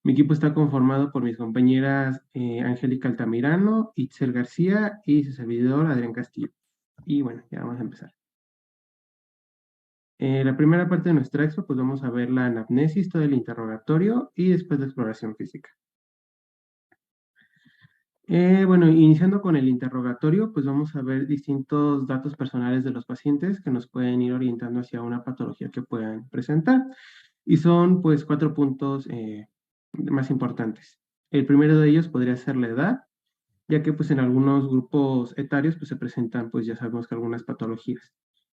Mi equipo está conformado por mis compañeras Angélica Altamirano, Itzel García y su servidor Adrián Castillo. Y bueno, ya vamos a empezar. La primera parte de nuestra expo, pues vamos a ver la anamnesis, todo el interrogatorio y después la exploración física. Bueno, iniciando con el interrogatorio, pues vamos a ver distintos datos personales de los pacientes que nos pueden ir orientando hacia una patología que puedan presentar. Y son pues 4 puntos más importantes. El primero de ellos podría ser la edad, ya que pues en algunos grupos etarios pues se presentan pues ya sabemos que algunas patologías.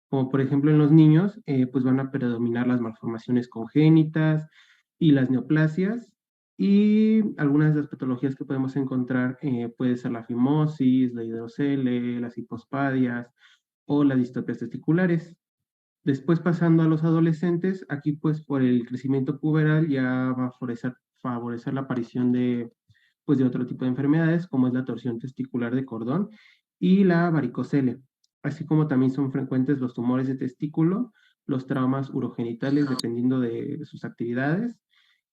Como por ejemplo en los niños pues van a predominar las malformaciones congénitas y las neoplasias, y algunas de las patologías que podemos encontrar puede ser la fimosis, la hidrocele, las hipospadias o las distopias testiculares. Después pasando a los adolescentes, aquí pues por el crecimiento puberal ya va a favorecer la aparición pues, de otro tipo de enfermedades, como es la torsión testicular de cordón y la varicocele, así como también son frecuentes los tumores de testículo, los traumas urogenitales dependiendo de sus actividades,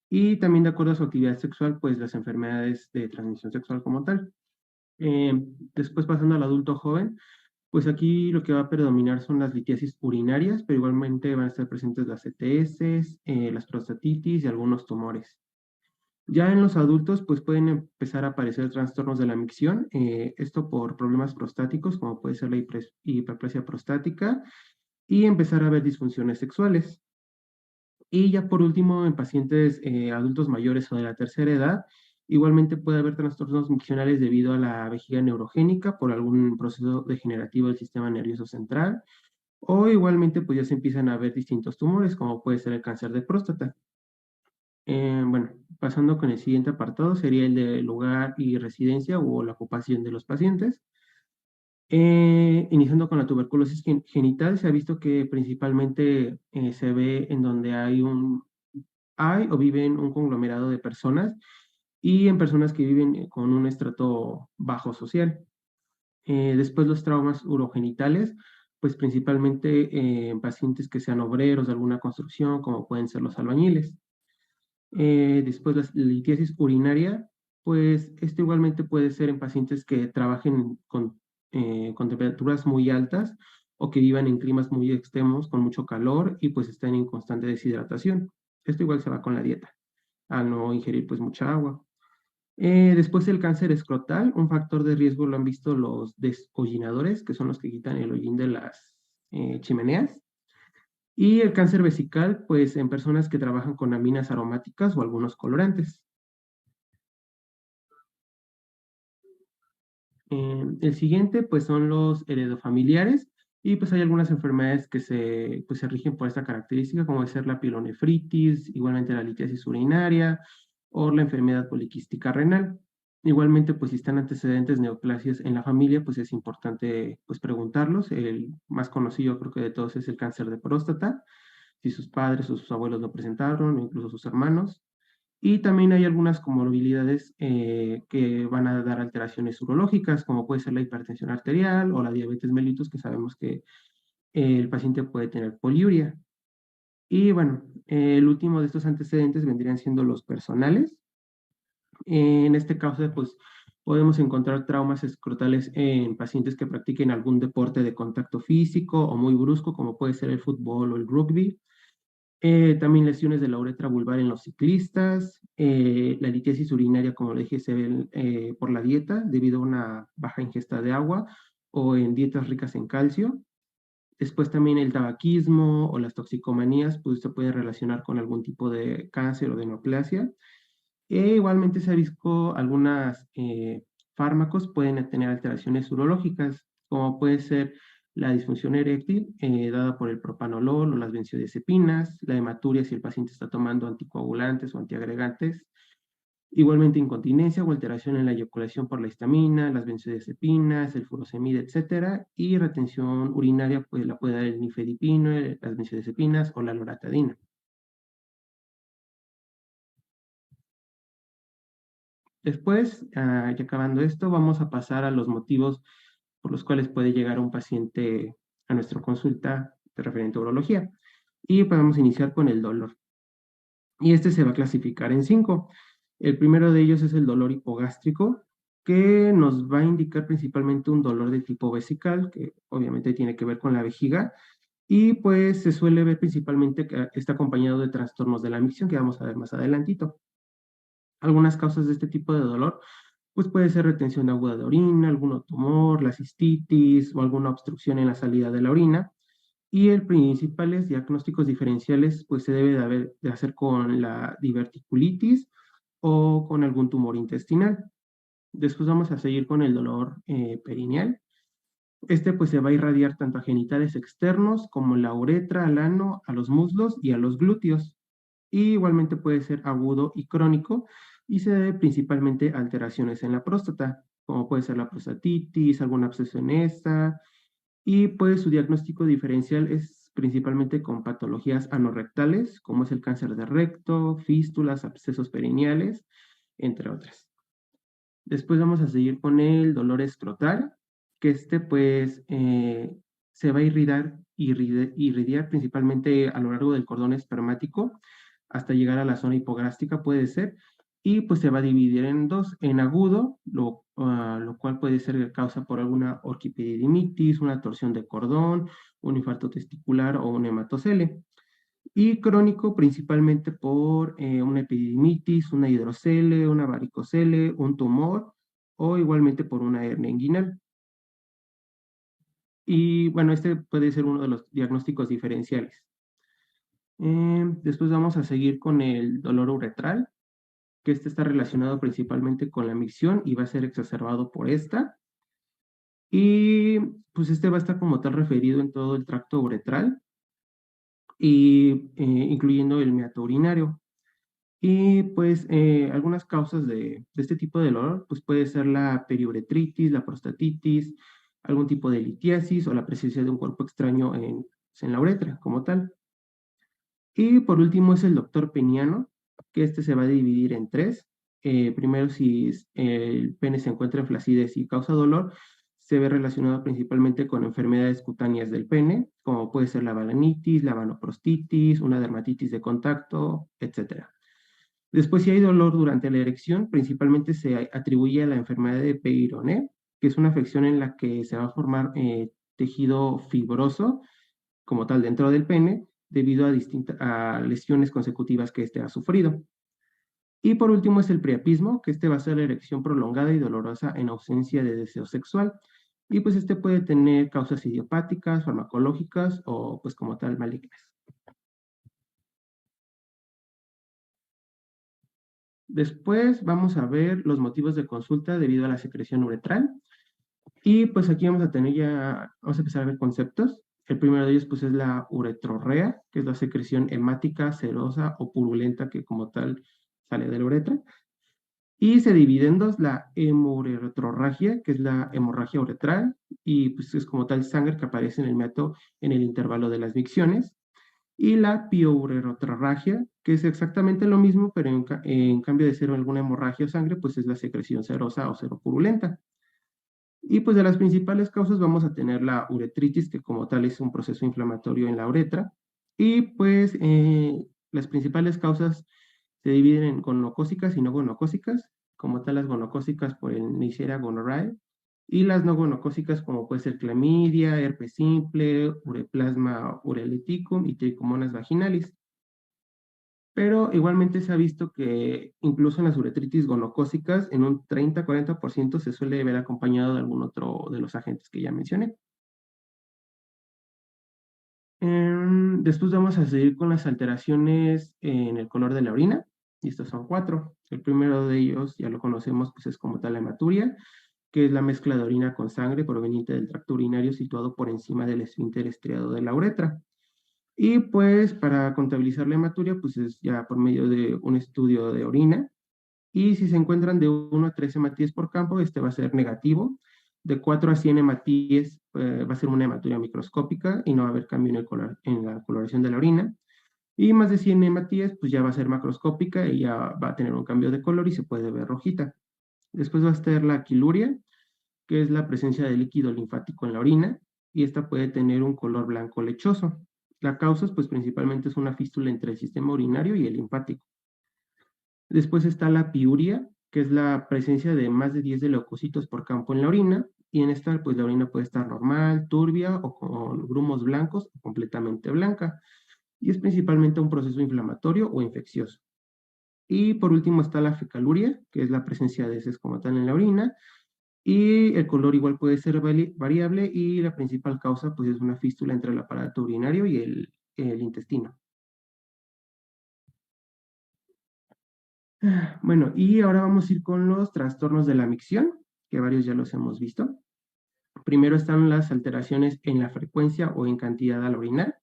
y también de acuerdo a su actividad sexual, pues las enfermedades de transmisión sexual como tal. Eh, Después pasando al adulto joven, pues aquí lo que va a predominar son las litiasis urinarias, pero igualmente van a estar presentes las ETS, las prostatitis y algunos tumores. Ya en los adultos, pues pueden empezar a aparecer trastornos de la micción, esto por problemas prostáticos, como puede ser la hiperplasia prostática, y empezar a haber disfunciones sexuales. Y ya por último, en pacientes adultos mayores o de la tercera edad, igualmente puede haber trastornos miccionales debido a la vejiga neurogénica por algún proceso degenerativo del sistema nervioso central, o igualmente pues ya se empiezan a ver distintos tumores, como puede ser el cáncer de próstata. Bueno, pasando con el siguiente apartado, sería el de lugar y residencia o la ocupación de los pacientes. Iniciando con la tuberculosis genital, se ha visto que principalmente se ve en donde hay o viven un conglomerado de personas, y en personas que viven con un estrato bajo social. Después los traumas urogenitales, pues principalmente en pacientes que sean obreros de alguna construcción, como pueden ser los albañiles. Después la litiasis urinaria, pues esto igualmente puede ser en pacientes que trabajen con temperaturas muy altas o que vivan en climas muy extremos con mucho calor y pues estén en constante deshidratación. Esto igual se va con la dieta, al no ingerir pues mucha agua. Después el cáncer escrotal, un factor de riesgo lo han visto los deshollinadores, que son los que quitan el hollín de las chimeneas. Y el cáncer vesical, pues en personas que trabajan con aminas aromáticas o algunos colorantes. El siguiente, pues son los heredofamiliares, y pues hay algunas enfermedades que pues, se rigen por esta característica, como ser la pielonefritis, igualmente la litiasis urinaria o la enfermedad poliquística renal. Igualmente, pues si están antecedentes neoplasias en la familia, pues es importante pues preguntarlos. El más conocido creo que de todos es el cáncer de próstata, si sus padres o sus abuelos lo presentaron, o incluso sus hermanos. Y también hay algunas comorbilidades que van a dar alteraciones urológicas, como puede ser la hipertensión arterial o la diabetes mellitus, que sabemos que el paciente puede tener poliuria. Y bueno, el último de estos antecedentes vendrían siendo los personales. En este caso, pues podemos encontrar traumas escrotales en pacientes que practiquen algún deporte de contacto físico o muy brusco, como puede ser el fútbol o el rugby. También lesiones de la uretra vulvar en los ciclistas, la litiasis urinaria, como le dije, se ve por la dieta debido a una baja ingesta de agua o en dietas ricas en calcio. Después también el tabaquismo o las toxicomanías, pues se puede relacionar con algún tipo de cáncer o de neoplasia. Igualmente se ha visto algunos fármacos pueden tener alteraciones urológicas, como puede ser la disfunción eréctil dada por el propanolol o las benzodiazepinas, la hematuria si el paciente está tomando anticoagulantes o antiagregantes, igualmente incontinencia o alteración en la eyaculación por la histamina, las benzodiazepinas, el furosemide, etcétera, y retención urinaria pues la puede dar el nifedipino, las benzodiazepinas o la loratadina. Después, ya acabando esto, vamos a pasar a los motivos por los cuales puede llegar un paciente a nuestra consulta de referente a urología. Y podemos iniciar con el dolor. Y este se va a clasificar en 5. El primero de ellos es el dolor hipogástrico, que nos va a indicar principalmente un dolor de tipo vesical, que obviamente tiene que ver con la vejiga, y pues se suele ver principalmente que está acompañado de trastornos de la micción, que vamos a ver más adelantito. Algunas causas de este tipo de dolor, pues puede ser retención aguda de orina, algún tumor, la cistitis o alguna obstrucción en la salida de la orina. Y el principales diagnósticos diferenciales, pues se debe de hacer con la diverticulitis o con algún tumor intestinal. Después vamos a seguir con el dolor perineal. Este pues se va a irradiar tanto a genitales externos como la uretra, al ano, a los muslos y a los glúteos. Y igualmente puede ser agudo y crónico y se debe principalmente a alteraciones en la próstata, como puede ser la prostatitis, alguna absceso en esta, y pues su diagnóstico diferencial es principalmente con patologías anorrectales, como es el cáncer de recto, fístulas, abscesos perineales, entre otras. Después vamos a seguir con el dolor escrotal, que este pues se va a irradiar principalmente a lo largo del cordón espermático hasta llegar a la zona hipográstica puede ser, y pues se va a dividir en dos, en agudo, lo cual puede ser causa por alguna orquipedidimitis, una torsión de cordón, un infarto testicular o un hematocele y crónico principalmente por una epididimitis, una hidrocele, una varicocele, un tumor o igualmente por una hernia inguinal. Y bueno, este puede ser uno de los diagnósticos diferenciales. Después vamos a seguir con el dolor uretral, que este está relacionado principalmente con la micción y va a ser exacerbado por esta. Y pues este va a estar como tal referido en todo el tracto uretral y incluyendo el meato urinario. Y pues algunas causas de este tipo de dolor, pues puede ser la periuretritis, la prostatitis, algún tipo de litiasis o la presencia de un cuerpo extraño en la uretra como tal. Y por último es el doctor peniano, que este se va a dividir en tres. Primero, si el pene se encuentra en flacidez y causa dolor, se ve relacionado principalmente con enfermedades cutáneas del pene, como puede ser la balanitis, la vanoprostitis, una dermatitis de contacto, etcétera. Después, si hay dolor durante la erección, principalmente se atribuye a la enfermedad de Peyronie, que es una afección en la que se va a formar tejido fibroso, como tal, dentro del pene, debido a lesiones consecutivas que éste ha sufrido. Y por último es el priapismo, que este va a ser la erección prolongada y dolorosa en ausencia de deseo sexual. Y pues este puede tener causas idiopáticas, farmacológicas o pues como tal malignas. Después vamos a ver los motivos de consulta debido a la secreción uretral. Y pues aquí vamos a tener ya, vamos a empezar a ver conceptos. El primero de ellos pues es la uretrorrea, que es la secreción hemática, serosa o purulenta que como tal sale de la uretra. Y se divide en dos, la hemuretrorragia, que es la hemorragia uretral, y pues es como tal sangre que aparece en el meato en el intervalo de las micciones. Y la piouretrorragia, que es exactamente lo mismo, pero en cambio de ser alguna hemorragia o sangre, pues es la secreción serosa o seropurulenta. Y pues de las principales causas vamos a tener la uretritis, que como tal es un proceso inflamatorio en la uretra. Y pues las principales causas se dividen en gonocócicas y no gonocócicas, como tal las gonocócicas por el Neisseria gonorrhoeae, y las no gonocócicas como puede ser clamidia, herpes simple, ureplasma ureleticum y tricomonas vaginalis. Pero igualmente se ha visto que incluso en las uretritis gonocócicas, en un 30-40% se suele ver acompañado de algún otro de los agentes que ya mencioné. Después vamos a seguir con las alteraciones en el color de la orina, y estos son cuatro. El primero de ellos, ya lo conocemos, pues es como tal la hematuria, que es la mezcla de orina con sangre proveniente del tracto urinario situado por encima del esfínter estriado de la uretra. Y pues para contabilizar la hematuria, pues es ya por medio de un estudio de orina. Y si se encuentran de 1 a 3 hematíes por campo, este va a ser negativo. De 4 a 100 hematíes va a ser una hematuria microscópica y no va a haber cambio en la coloración de la orina. Y más de 100 hematíes, pues ya va a ser macroscópica y ya va a tener un cambio de color y se puede ver rojita. Después va a estar la quiluria, que es la presencia de líquido linfático en la orina, y esta puede tener un color blanco lechoso. La causa, pues principalmente es una fístula entre el sistema urinario y el linfático. Después está la piuria, que es la presencia de más de 10 de leucocitos por campo en la orina, y en esta, pues la orina puede estar normal, turbia o con grumos blancos o completamente blanca, y es principalmente un proceso inflamatorio o infeccioso. Y por último está la fecaluria, que es la presencia de heces como tal en la orina, y el color igual puede ser variable y la principal causa pues es una fístula entre el aparato urinario y el intestino. Bueno, y ahora vamos a ir con los trastornos de la micción, que varios ya los hemos visto. Primero están las alteraciones en la frecuencia o en cantidad al orinar.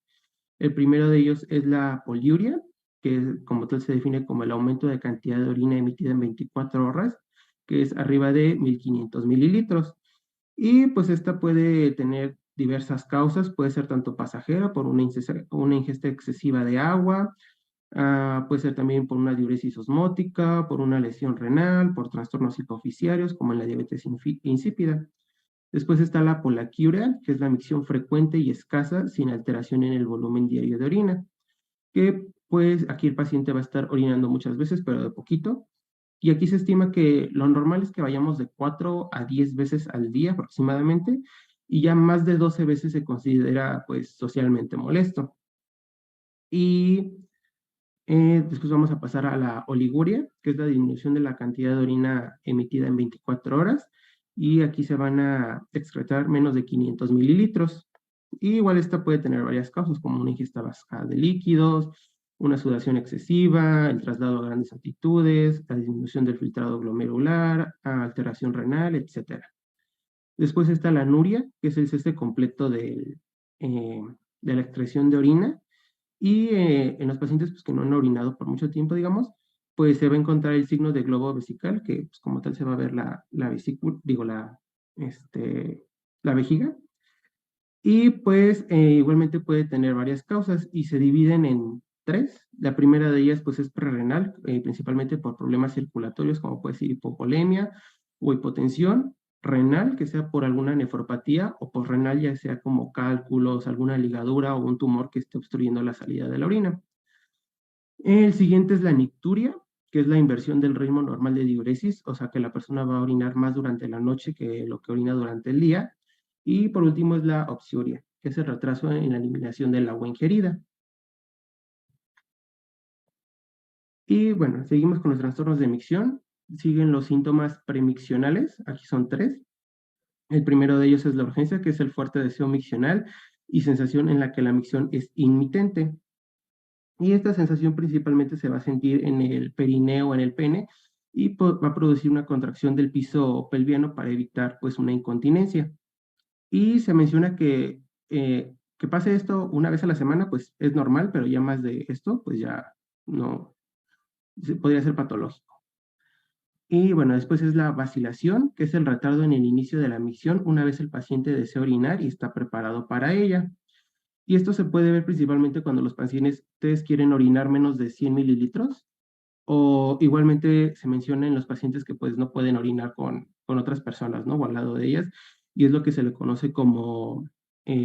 El primero de ellos es la poliuria, que como tal se define como el aumento de cantidad de orina emitida en 24 horas, que es arriba de 1500 mililitros. Y pues esta puede tener diversas causas, puede ser tanto pasajera por una ingesta excesiva de agua, puede ser también por una diuresis osmótica, por una lesión renal, por trastornos hipoficiarios como en la diabetes insípida. Después está la polaquiuria, que es la micción frecuente y escasa sin alteración en el volumen diario de orina, que pues aquí el paciente va a estar orinando muchas veces, pero de poquito. Y aquí se estima que lo normal es que vayamos de 4 a 10 veces al día aproximadamente, y ya más de 12 veces se considera pues socialmente molesto. Y después vamos a pasar a la oliguria, que es la disminución de la cantidad de orina emitida en 24 horas. Y aquí se van a excretar menos de 500 mililitros. Y igual esta puede tener varias causas, como una ingesta baja de líquidos, una sudación excesiva, el traslado a grandes altitudes, la disminución del filtrado glomerular, alteración renal, etcétera. Después está la anuria, que es el cese completo eh, de la excreción de orina, y en los pacientes pues, que no han orinado por mucho tiempo, digamos, pues se va a encontrar el signo de globo vesical, que pues, como tal se va a ver la vesícula, digo, la vejiga. Y pues igualmente puede tener varias causas y se dividen en tres. La primera de ellas pues es prerrenal, principalmente por problemas circulatorios como puede ser hipovolemia o hipotensión renal, que sea por alguna nefropatía, o posrenal, ya sea como cálculos, alguna ligadura o un tumor que esté obstruyendo la salida de la orina. El siguiente es la nicturia, que es la inversión del ritmo normal de diuresis, o sea que la persona va a orinar más durante la noche que lo que orina durante el día. Y por último es la obsiuria, que es el retraso en la eliminación del agua ingerida. Y bueno, seguimos con los trastornos de micción. Siguen los síntomas premiccionales, aquí son tres. El primero de ellos es la urgencia, que es el fuerte deseo miccional y sensación en la que la micción es inmitente. Y esta sensación principalmente se va a sentir en el perineo o en el pene y va a producir una contracción del piso pelviano para evitar pues una incontinencia. Y se menciona que pase esto una vez a la semana pues es normal, pero ya más de esto pues ya no podría ser patológico. Y bueno, después es la vacilación, que es el retardo en el inicio de la micción una vez el paciente desea orinar y está preparado para ella. Y esto se puede ver principalmente cuando los pacientes quieren orinar menos de 100 mililitros, o igualmente se menciona en los pacientes que pues no pueden orinar con otras personas, ¿no? O al lado de ellas, y es lo que se le conoce como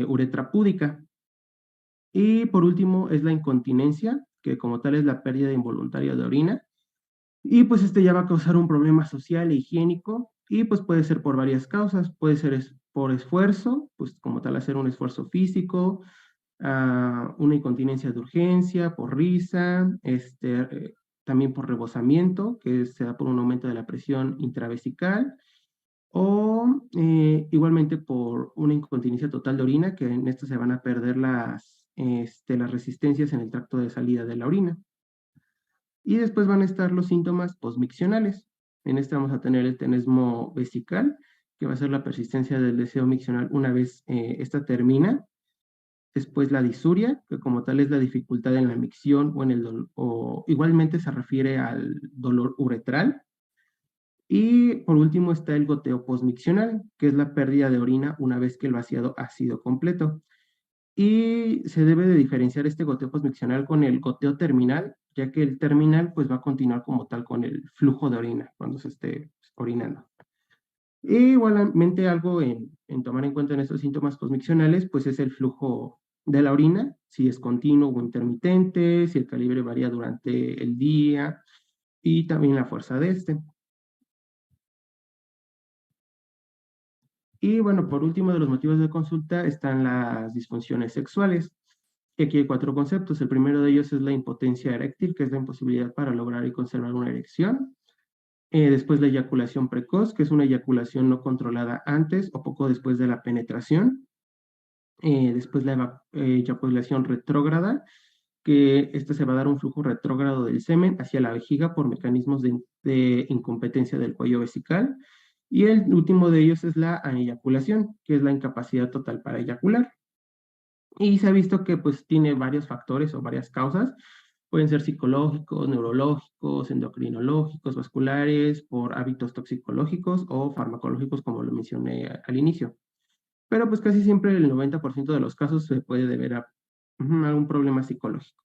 uretra púdica. Y por último es la incontinencia, que como tal es la pérdida involuntaria de orina, y pues este ya va a causar un problema social e higiénico, y pues puede ser por varias causas, puede ser por esfuerzo, pues como tal hacer un esfuerzo físico, una incontinencia de urgencia, por risa, también por rebosamiento, que se da por un aumento de la presión intravesical, o igualmente por una incontinencia total de orina, que en esto se van a perder las resistencias en el tracto de salida de la orina. Y después van a estar los síntomas postmiccionales. En este vamos a tener el tenesmo vesical, que va a ser la persistencia del deseo miccional una vez esta termina. Después la disuria, que como tal es la dificultad en la micción o en el dolor, o igualmente se refiere al dolor uretral. Y por último está el goteo postmiccional, que es la pérdida de orina una vez que el vaciado ha sido completo. Y se debe de diferenciar este goteo postmiccional con el goteo terminal, ya que el terminal pues va a continuar como tal con el flujo de orina cuando se esté orinando. Y igualmente algo en tomar en cuenta en estos síntomas postmiccionales, pues es el flujo de la orina, si es continuo o intermitente, si el calibre varía durante el día, y también la fuerza de este. Y bueno, por último, de los motivos de consulta están las disfunciones sexuales. Y aquí hay 4 conceptos. El primero de ellos es la impotencia eréctil, que es la imposibilidad para lograr y conservar una erección. Después la eyaculación precoz, que es una eyaculación no controlada antes o poco después de la penetración. Después la eyaculación retrógrada, que esta se va a dar un flujo retrógrado del semen hacia la vejiga por mecanismos de incompetencia del cuello vesical. Y el último de ellos es la aneyaculación, que es la incapacidad total para eyacular. Y se ha visto que pues tiene varios factores o varias causas. Pueden ser psicológicos, neurológicos, endocrinológicos, vasculares, por hábitos toxicológicos o farmacológicos, como lo mencioné al inicio. Pero pues casi siempre el 90% de los casos se puede deber a algún problema psicológico.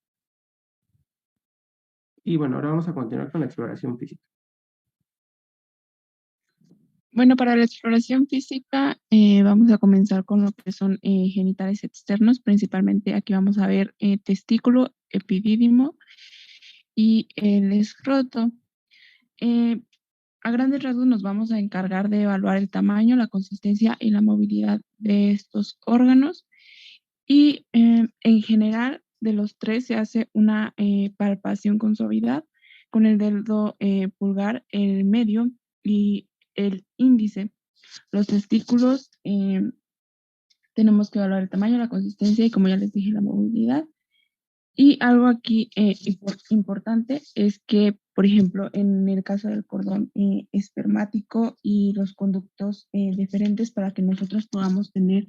Y bueno, ahora vamos a continuar con la exploración física. Bueno, para la exploración física vamos a comenzar con lo que son genitales externos. Principalmente aquí vamos a ver testículo, epidídimo y el escroto. A grandes rasgos nos vamos a encargar de evaluar el tamaño, la consistencia y la movilidad de estos órganos. Y en general, de los 3 se hace una palpación con suavidad con el dedo pulgar, el medio y el índice. Los testículos tenemos que evaluar el tamaño, la consistencia y, como ya les dije, la movilidad. Y algo aquí importante es que, por ejemplo, en el caso del cordón espermático y los conductos deferentes, para que nosotros podamos tener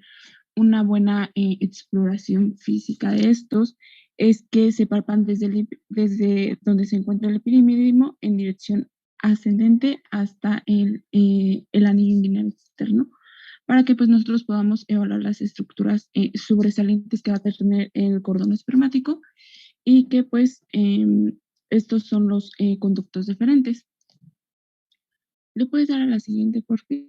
una buena exploración física de estos, es que se palpan desde donde se encuentra el epidídimo en dirección ascendente hasta el anillo inguinal externo, para que pues nosotros podamos evaluar las estructuras sobresalientes que va a tener el cordón espermático y que pues estos son los conductos deferentes. ¿Le puedes dar a la siguiente, por favor?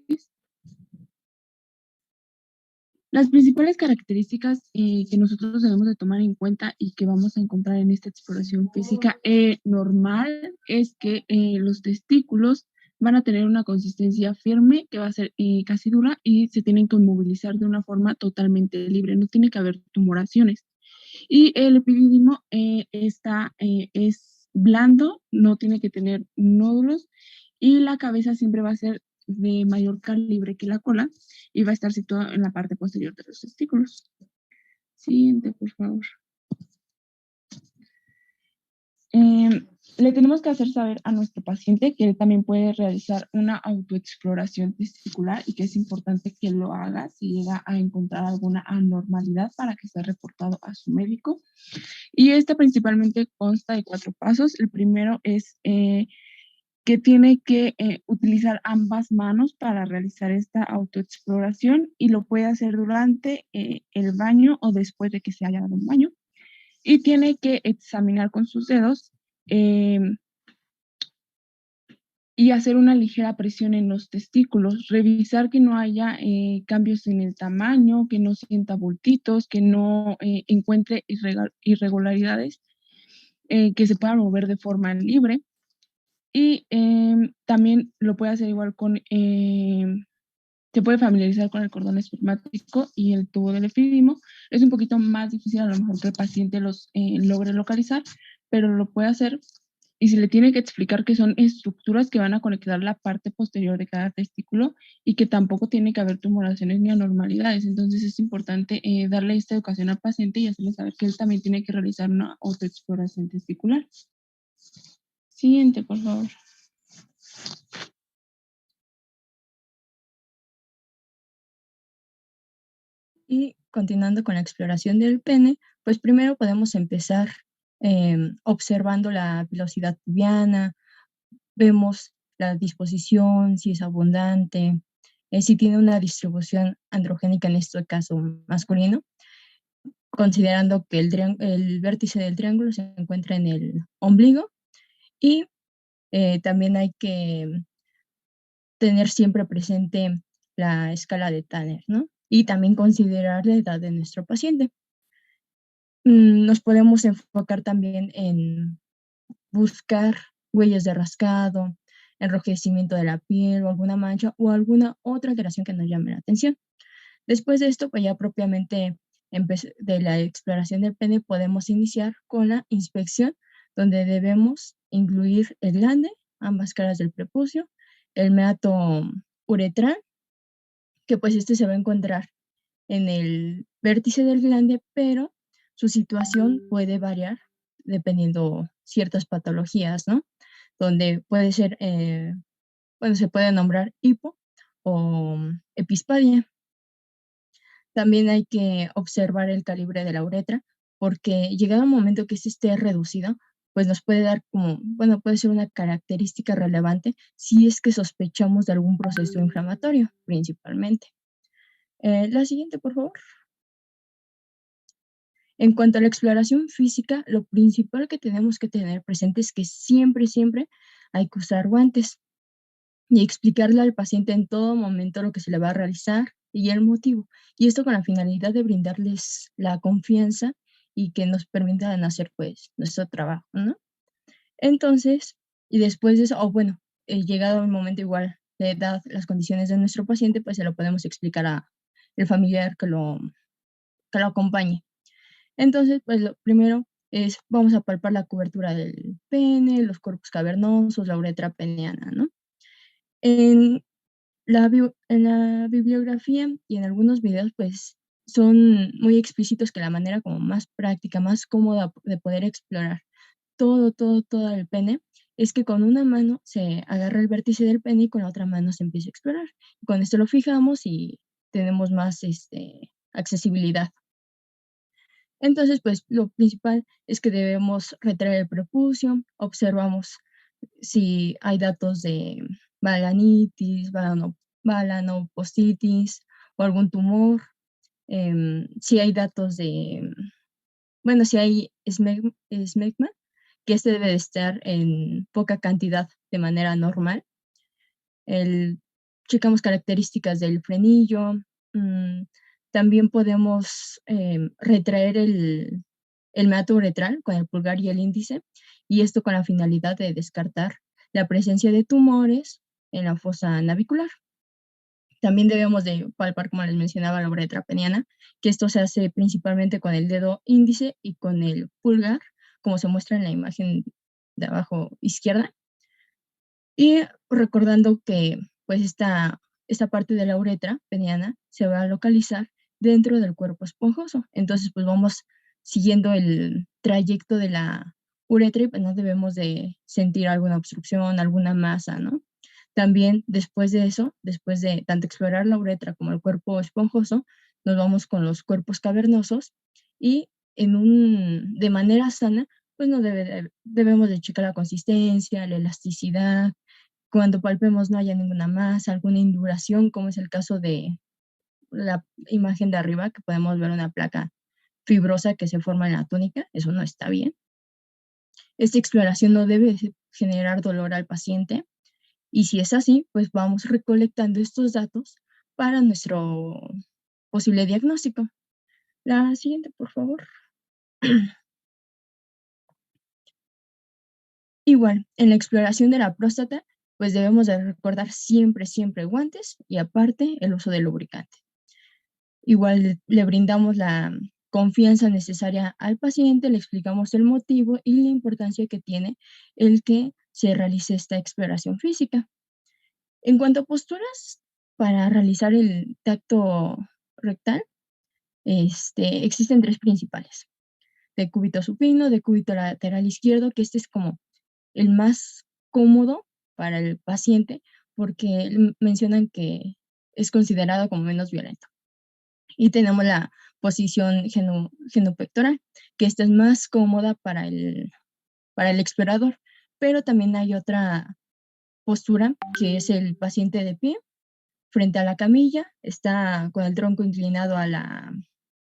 Las principales características que nosotros debemos de tomar en cuenta y que vamos a encontrar en esta exploración física normal es que los testículos van a tener una consistencia firme que va a ser casi dura y se tienen que movilizar de una forma totalmente libre, no tiene que haber tumoraciones. Y el epidídimo es blando, no tiene que tener nódulos y la cabeza siempre va a ser de mayor calibre que la cola y va a estar situado en la parte posterior de los testículos. Siguiente, por favor. Le tenemos que hacer saber a nuestro paciente que él también puede realizar una autoexploración testicular y que es importante que lo haga si llega a encontrar alguna anormalidad para que sea reportado a su médico. Y esta principalmente consta de 4 pasos. El primero es que tiene que utilizar ambas manos para realizar esta autoexploración y lo puede hacer durante el baño o después de que se haya dado un baño. Y tiene que examinar con sus dedos y hacer una ligera presión en los testículos, revisar que no haya cambios en el tamaño, que no sienta bultitos, que no encuentre irregularidades, que se puedan mover de forma libre. Y también lo puede hacer igual se puede familiarizar con el cordón espermático y el tubo del epidídimo. Es un poquito más difícil a lo mejor que el paciente los logre localizar, pero lo puede hacer y se le tiene que explicar que son estructuras que van a conectar la parte posterior de cada testículo y que tampoco tiene que haber tumoraciones ni anormalidades. Entonces es importante darle esta educación al paciente y hacerle saber que él también tiene que realizar una autoexploración testicular. Siguiente, por favor. Y continuando con la exploración del pene, pues primero podemos empezar observando la velocidad pubiana, vemos la disposición, si es abundante, si tiene una distribución androgénica, en este caso masculino, considerando que el vértice del triángulo se encuentra en el ombligo. Y también hay que tener siempre presente la escala de Tanner, ¿no? Y también considerar la edad de nuestro paciente. Nos podemos enfocar también en buscar huellas de rascado, enrojecimiento de la piel o alguna mancha o alguna otra alteración que nos llame la atención. Después de esto, pues ya propiamente de la exploración del pene podemos iniciar con la inspección, donde debemos incluir el glande, ambas caras del prepucio, el meato uretral, que pues este se va a encontrar en el vértice del glande, pero su situación puede variar dependiendo ciertas patologías, ¿no? Donde puede ser, bueno, se puede nombrar hipo o epispadia. También hay que observar el calibre de la uretra, porque llegado un momento que este esté reducido, pues nos puede dar como, bueno, puede ser una característica relevante si es que sospechamos de algún proceso inflamatorio, principalmente. La siguiente, por favor. En cuanto a la exploración física, lo principal que tenemos que tener presente es que siempre, siempre hay que usar guantes y explicarle al paciente en todo momento lo que se le va a realizar y el motivo. Y esto con la finalidad de brindarles la confianza y que nos permitan hacer pues nuestro trabajo, ¿no? Entonces, y después de eso, o bueno, llegado el momento igual de edad, las condiciones de nuestro paciente, pues se lo podemos explicar a el familiar que lo acompañe. Entonces, pues lo primero es, vamos a palpar la cobertura del pene, los corpus cavernosos, la uretra peniana, ¿no? En en la bibliografía y en algunos videos, pues son muy explícitos que la manera como más práctica, más cómoda de poder explorar todo el pene es que con una mano se agarra el vértice del pene y con la otra mano se empieza a explorar. Con esto lo fijamos y tenemos más accesibilidad. Entonces, pues lo principal es que debemos retraer el prepucio, observamos si hay datos de balanitis, balanopostitis o algún tumor, si hay datos de, bueno, si hay esmegma, que este debe de estar en poca cantidad de manera normal. Checamos características del frenillo, también podemos retraer el meato uretral con el pulgar y el índice, y esto con la finalidad de descartar la presencia de tumores en la fosa navicular. También debemos de palpar, como les mencionaba, la uretra peniana, que esto se hace principalmente con el dedo índice y con el pulgar, como se muestra en la imagen de abajo izquierda. Y recordando que pues esta parte de la uretra peniana se va a localizar dentro del cuerpo esponjoso. Entonces pues vamos siguiendo el trayecto de la uretra y pues no debemos de sentir alguna obstrucción, alguna masa, ¿no? También después de eso, después de tanto explorar la uretra como el cuerpo esponjoso, nos vamos con los cuerpos cavernosos y de manera sana, pues no debemos de checar la consistencia, la elasticidad, cuando palpemos no haya ninguna masa, alguna induración, como es el caso de la imagen de arriba, que podemos ver una placa fibrosa que se forma en la túnica, eso no está bien. Esta exploración no debe generar dolor al paciente y si es así, pues vamos recolectando estos datos para nuestro posible diagnóstico. La siguiente, por favor. Igual, en la exploración de la próstata, pues debemos de recordar siempre, siempre guantes y aparte el uso de lubricante. Igual le brindamos la confianza necesaria al paciente, le explicamos el motivo y la importancia que tiene el que se realice esta exploración física. En cuanto a posturas para realizar el tacto rectal, existen tres principales: decúbito supino, decúbito lateral izquierdo, que este es como el más cómodo para el paciente porque mencionan que es considerado como menos violento. Y tenemos la posición genupectoral, que esta es más cómoda para el explorador, pero también hay otra postura que es el paciente de pie frente a la camilla, está con el tronco inclinado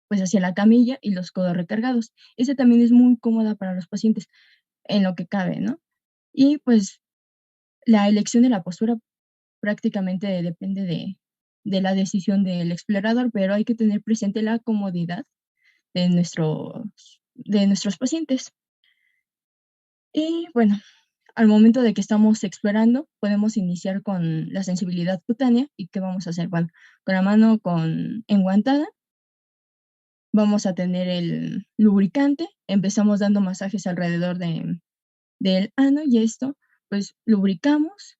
pues hacia la camilla y los codos recargados. Esta también es muy cómoda para los pacientes en lo que cabe, ¿no? Y pues la elección de la postura prácticamente depende de la decisión del explorador, pero hay que tener presente la comodidad de nuestros pacientes. Y bueno, al momento de que estamos explorando, podemos iniciar con la sensibilidad cutánea. ¿Y qué vamos a hacer? Bueno, con la mano enguantada, vamos a tener el lubricante, empezamos dando masajes alrededor del ano y esto, pues lubricamos,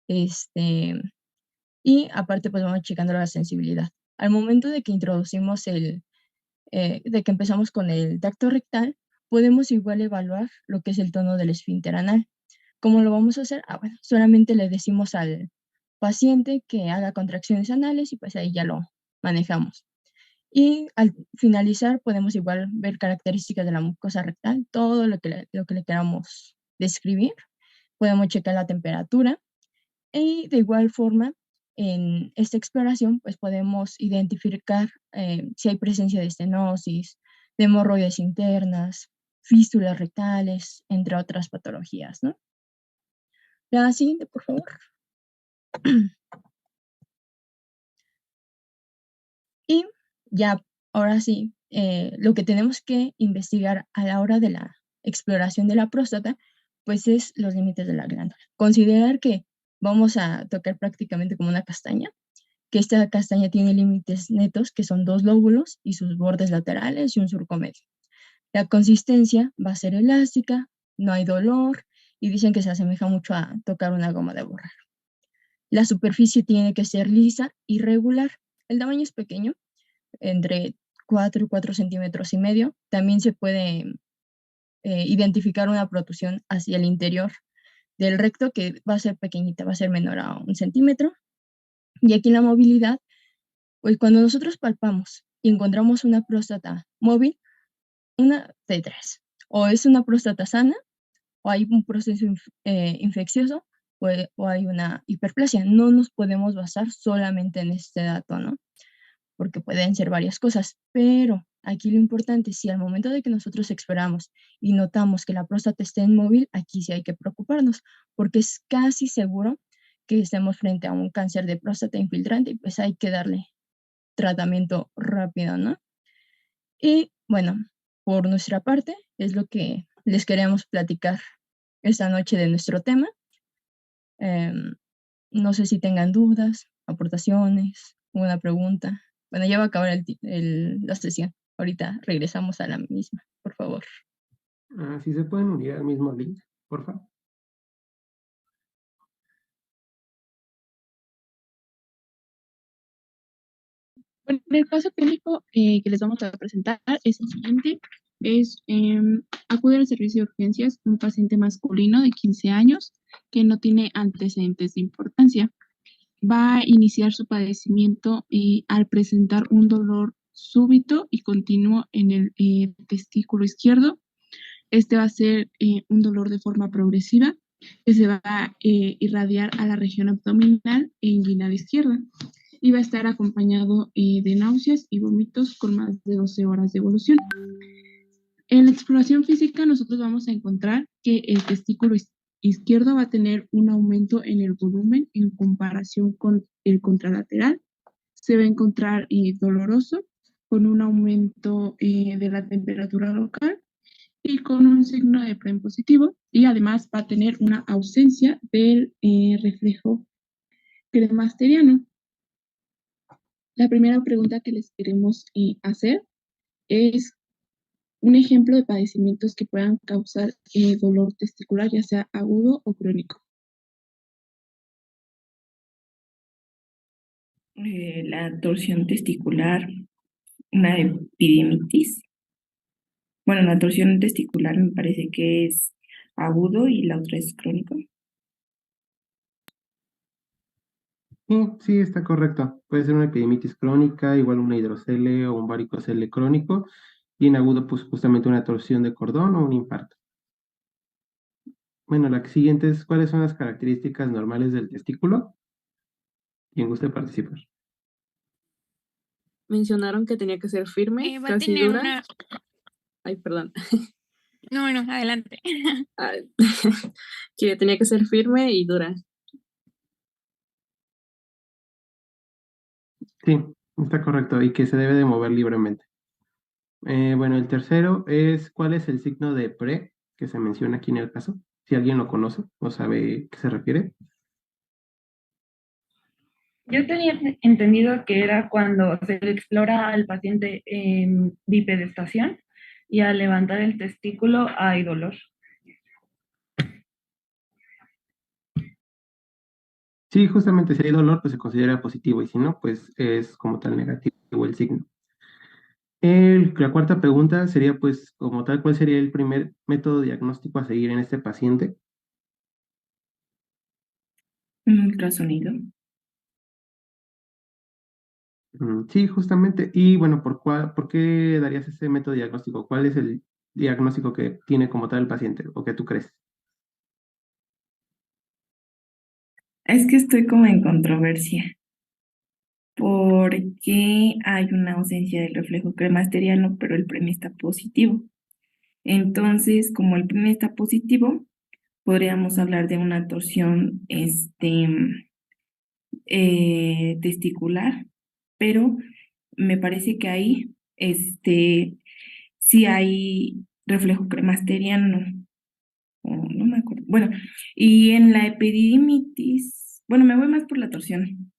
y aparte pues vamos checando la sensibilidad. Al momento de que introducimos de que empezamos con el tacto rectal, podemos igual evaluar lo que es el tono del esfínter anal. ¿Cómo lo vamos a hacer? Bueno, solamente le decimos al paciente que haga contracciones anales y pues ahí ya lo manejamos. Y al finalizar podemos igual ver características de la mucosa rectal, todo lo que le queramos describir. Podemos checar la temperatura y de igual forma en esta exploración pues podemos identificar si hay presencia de estenosis, de hemorroides internas, fístulas rectales, entre otras patologías, ¿no? La siguiente, por favor. Y ya, ahora sí, lo que tenemos que investigar a la hora de la exploración de la próstata, pues es los límites de la glándula. Considerar que vamos a tocar prácticamente como una castaña, que esta castaña tiene límites netos, que son 2 lóbulos y sus bordes laterales y un surco medio. La consistencia va a ser elástica, no hay dolor y dicen que se asemeja mucho a tocar una goma de borrar. La superficie tiene que ser lisa y regular. El tamaño es pequeño, entre 4 y 4 centímetros y medio. También se puede identificar una protrusión hacia el interior del recto que va a ser pequeñita, va a ser menor a 1 centímetro. Y aquí la movilidad, pues cuando nosotros palpamos y encontramos una próstata móvil, una de tres. O es una próstata sana, o hay un proceso infeccioso, o hay una hiperplasia. No nos podemos basar solamente en este dato, ¿no? Porque pueden ser varias cosas, pero aquí lo importante, si al momento de que nosotros exploramos y notamos que la próstata está inmóvil, aquí sí hay que preocuparnos, porque es casi seguro que estemos frente a un cáncer de próstata infiltrante y pues hay que darle tratamiento rápido, ¿no? Y bueno, por nuestra parte, es lo que les queremos platicar esta noche de nuestro tema. No sé si tengan dudas, aportaciones, una pregunta. Bueno, ya va a acabar la sesión. Ahorita regresamos a la misma, por favor. Si se pueden unir al mismo link, por favor. Bueno, el caso clínico que les vamos a presentar es el siguiente. Acude al servicio de urgencias un paciente masculino de 15 años que no tiene antecedentes de importancia. Va a iniciar su padecimiento al presentar un dolor súbito y continuo en el testículo izquierdo. Este va a ser un dolor de forma progresiva que se va a irradiar a la región abdominal e inguinal izquierda y va a estar acompañado de náuseas y vómitos con más de 12 horas de evolución. En la exploración física nosotros vamos a encontrar que el testículo izquierdo va a tener un aumento en el volumen en comparación con el contralateral. Se va a encontrar doloroso, con un aumento de la temperatura local y con un signo de PREM positivo, y además va a tener una ausencia del reflejo cremasteriano. La primera pregunta que les queremos hacer es un ejemplo de padecimientos que puedan causar dolor testicular, ya sea agudo o crónico. La torsión testicular, una epidemitis. Bueno, la torsión testicular me parece que es agudo y la otra es crónico. Sí, está correcto. Puede ser una epidemitis crónica, igual una hidrocele o un varicocele crónico, y en agudo, pues justamente una torsión de cordón o un infarto. Bueno, la siguiente es, ¿cuáles son las características normales del testículo? Quien guste participar. Mencionaron que tenía que ser firme, Va a casi tener dura. una... Ay, perdón. No, adelante. Que tenía que ser firme y dura. Sí, está correcto, y que se debe de mover libremente. Bueno, el tercero es, ¿cuál es el signo de PRE que se menciona aquí en el caso? si alguien lo conoce o sabe qué se refiere. Yo tenía entendido que era cuando se le explora al paciente en bipedestación y al levantar el testículo hay dolor. Sí, justamente si hay dolor, pues se considera positivo y si no, pues es como tal negativo el signo. La cuarta pregunta sería, pues, como tal, ¿cuál sería el primer método diagnóstico a seguir en este paciente? Un ultrasonido. Sí, justamente. Y bueno, ¿por qué darías ese método diagnóstico? ¿Cuál es el diagnóstico que tiene como tal el paciente o que tú crees? Es que estoy como en controversia porque hay una ausencia del reflejo cremasteriano, pero el PREME está positivo. Entonces, como el PREME está positivo, podríamos hablar de una torsión testicular, pero me parece que ahí sí hay reflejo cremasteriano, o no me acuerdo. Bueno, y en la epididimitis, bueno, me voy más por la torsión.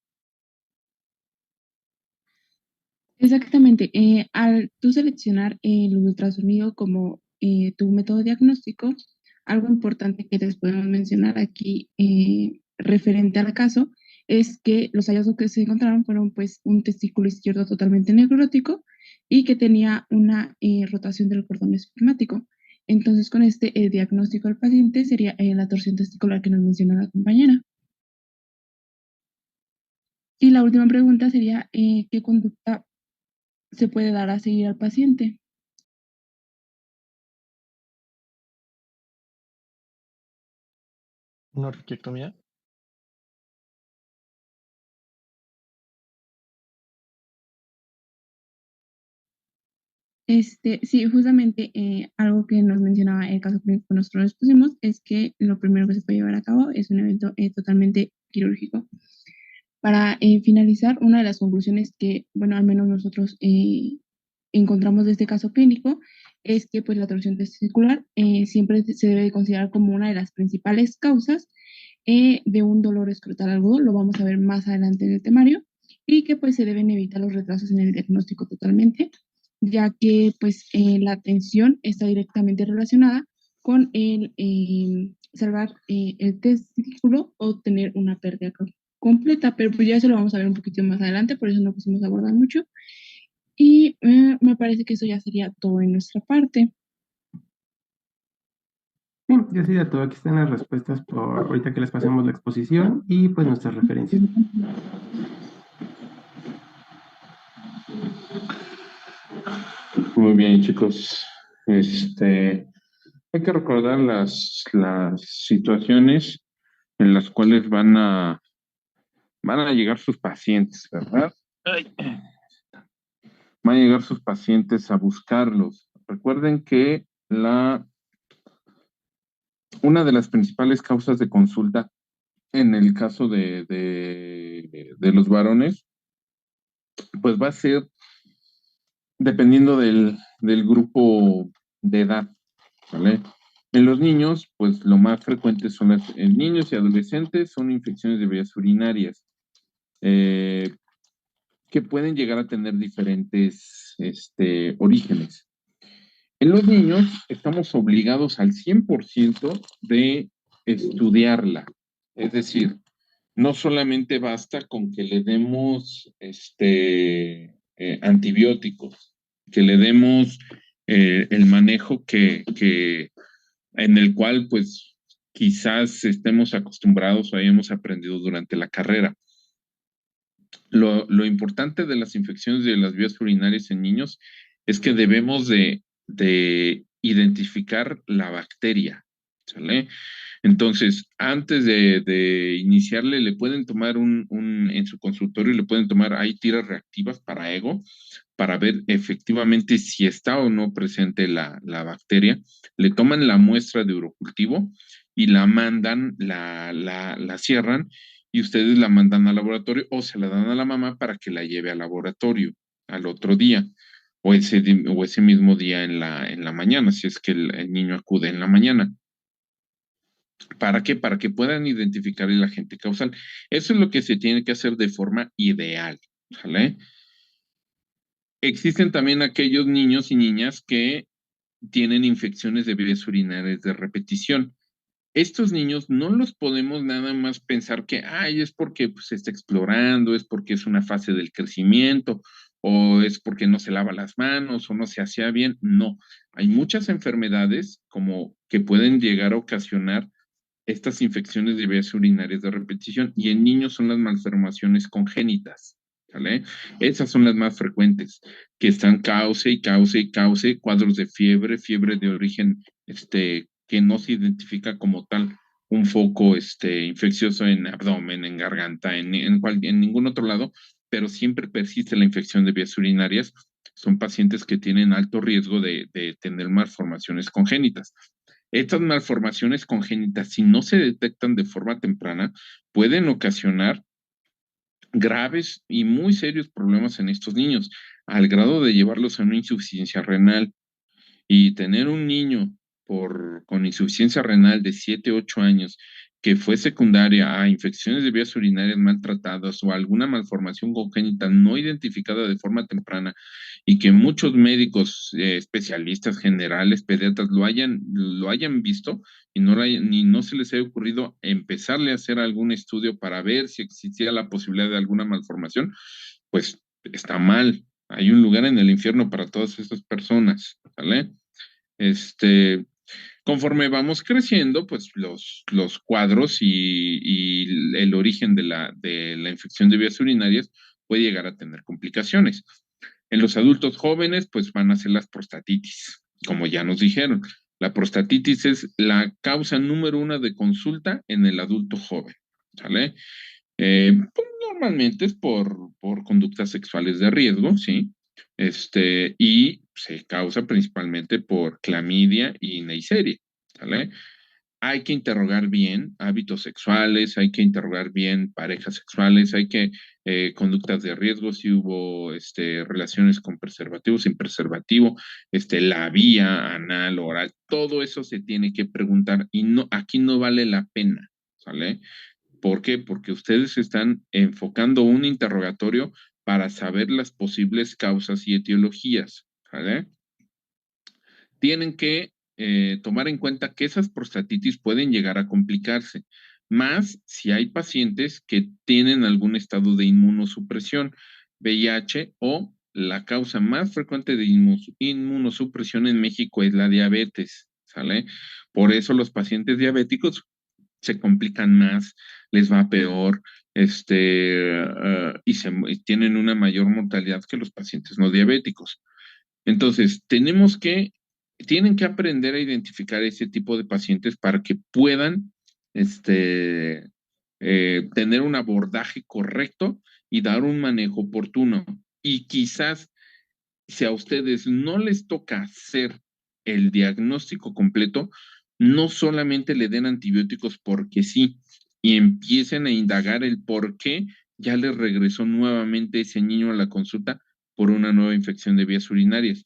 Exactamente. Al tú seleccionar el ultrasonido como tu método diagnóstico, algo importante que les podemos mencionar aquí referente al caso es que los hallazgos que se encontraron fueron pues un testículo izquierdo totalmente necrótico y que tenía una rotación del cordón espermático. Entonces, con este diagnóstico del paciente sería la torsión testicular que nos mencionó la compañera. Y la última pregunta sería, ¿qué conducta se puede dar a seguir al paciente? ¿Una orquiectomía? Sí, justamente algo que nos mencionaba el caso clínico que nosotros les pusimos es que lo primero que se puede llevar a cabo es un evento totalmente quirúrgico. Para finalizar, una de las conclusiones que, bueno, al menos nosotros encontramos de este caso clínico es que pues la torsión testicular siempre se debe considerar como una de las principales causas de un dolor escrotal agudo, lo vamos a ver más adelante en el temario, y que pues se deben evitar los retrasos en el diagnóstico totalmente, ya que pues la atención está directamente relacionada con el salvar el testículo o tener una pérdida completa, pero pues ya se lo vamos a ver un poquito más adelante, por eso no quisimos abordar mucho. Y me parece que eso ya sería todo en nuestra parte. Bien, ya sería todo. Aquí están las respuestas por ahorita que les pasemos la exposición y pues nuestras referencias. Muy bien, chicos. Hay que recordar las situaciones en las cuales van a llegar sus pacientes, ¿verdad? Ay. Van a llegar sus pacientes a buscarlos. Recuerden que una de las principales causas de consulta en el caso de los varones, pues va a ser dependiendo del grupo de edad, ¿vale? En los niños, pues lo más frecuente son en niños y adolescentes son infecciones de vías urinarias, que pueden llegar a tener diferentes orígenes. En los niños estamos obligados al 100% de estudiarla, es decir, no solamente basta con que le demos antibióticos, que le demos el manejo en el cual pues quizás estemos acostumbrados o hayamos aprendido durante la carrera. Lo importante de las infecciones de las vías urinarias en niños es que debemos de identificar la bacteria, ¿sale? Entonces, antes de iniciarle, le pueden tomar en su consultorio, le pueden tomar, hay tiras reactivas para ego, para ver efectivamente si está o no presente la bacteria. Le toman la muestra de urocultivo y la mandan, la cierran y ustedes la mandan al laboratorio o se la dan a la mamá para que la lleve al laboratorio al otro día o ese mismo día en la mañana, si es que el niño acude en la mañana. ¿Para qué? Para que puedan identificar el agente causal. Eso es lo que se tiene que hacer de forma ideal, ¿sale? Existen también aquellos niños y niñas que tienen infecciones de vías urinarias de repetición. Estos niños no los podemos nada más pensar que, ay, es porque pues, se está explorando, es porque es una fase del crecimiento, o es porque no se lava las manos, o no se hacía bien. No, hay muchas enfermedades como que pueden llegar a ocasionar estas infecciones de vías urinarias de repetición, y en niños son las malformaciones congénitas, ¿vale? Esas son las más frecuentes, que están cause y cause y cause, cuadros de fiebre de origen, que no se identifica como tal un foco, infeccioso en abdomen, en garganta, en ningún otro lado, pero siempre persiste la infección de vías urinarias. Son pacientes que tienen alto riesgo de tener malformaciones congénitas. Estas malformaciones congénitas, si no se detectan de forma temprana, pueden ocasionar graves y muy serios problemas en estos niños, al grado de llevarlos a una insuficiencia renal. Y tener un niño con insuficiencia renal de 7, 8 años que fue secundaria a infecciones de vías urinarias maltratadas o alguna malformación congénita no identificada de forma temprana, y que muchos médicos, especialistas generales, pediatras lo hayan visto y ni no se les haya ocurrido empezarle a hacer algún estudio para ver si existía la posibilidad de alguna malformación, pues está mal. Hay un lugar en el infierno para todas esas personas, ¿vale? Conforme vamos creciendo, pues los cuadros y el origen de la infección de vías urinarias puede llegar a tener complicaciones. En los adultos jóvenes, pues van a ser las prostatitis, como ya nos dijeron. La prostatitis es la causa número 1 de consulta en el adulto joven, ¿sale? Pues, normalmente es por conductas sexuales de riesgo, ¿sí? Y se causa principalmente por clamidia y neisseria, ¿sale? Hay que interrogar bien hábitos sexuales, hay que interrogar bien parejas sexuales, hay que conductas de riesgo, si hubo relaciones con preservativo, sin preservativo, la vía anal, oral, todo eso se tiene que preguntar, y no, aquí no vale la pena, ¿sale? ¿Por qué? Porque ustedes están enfocando un interrogatorio para saber las posibles causas y etiologías, ¿vale? Tienen que tomar en cuenta que esas prostatitis pueden llegar a complicarse, más si hay pacientes que tienen algún estado de inmunosupresión, VIH, o la causa más frecuente de inmunosupresión en México es la diabetes, ¿sale? Por eso los pacientes diabéticos se complican más, les va peor, y tienen una mayor mortalidad que los pacientes no diabéticos. Entonces, tienen que aprender a identificar ese tipo de pacientes para que puedan, tener un abordaje correcto y dar un manejo oportuno. Y quizás, si a ustedes no les toca hacer el diagnóstico completo, no solamente le den antibióticos porque sí, y empiecen a indagar el por qué ya les regresó nuevamente ese niño a la consulta por una nueva infección de vías urinarias.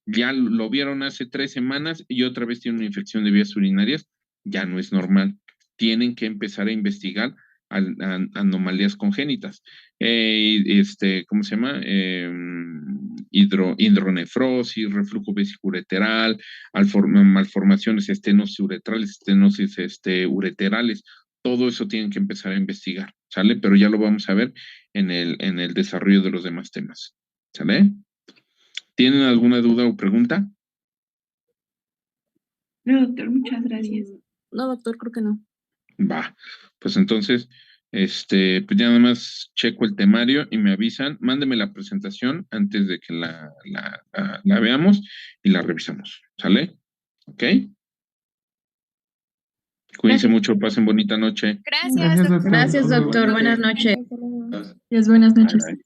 Ya lo vieron hace 3 semanas y otra vez tiene una infección de vías urinarias, ya no es normal. Tienen que empezar a investigar anomalías congénitas. ¿Cómo se llama? Hidronefrosis, reflujo vesicoureteral, malformaciones estenosis-uretrales, estenosis ureterales. Todo eso tienen que empezar a investigar, ¿sale? Pero ya lo vamos a ver en el desarrollo de los demás temas, ¿sale? ¿Tienen alguna duda o pregunta? No, doctor, muchas gracias. No, doctor, creo que no. Va, pues entonces, pues ya nada más checo el temario y me avisan. Mándeme la presentación antes de que la veamos y la revisamos. ¿Sale? ¿Ok? Cuídense mucho, pasen bonita noche. Gracias, Gracias, doctor. Gracias, doctor. Buenas Buenas noches. Buenas noches. Bye, bye.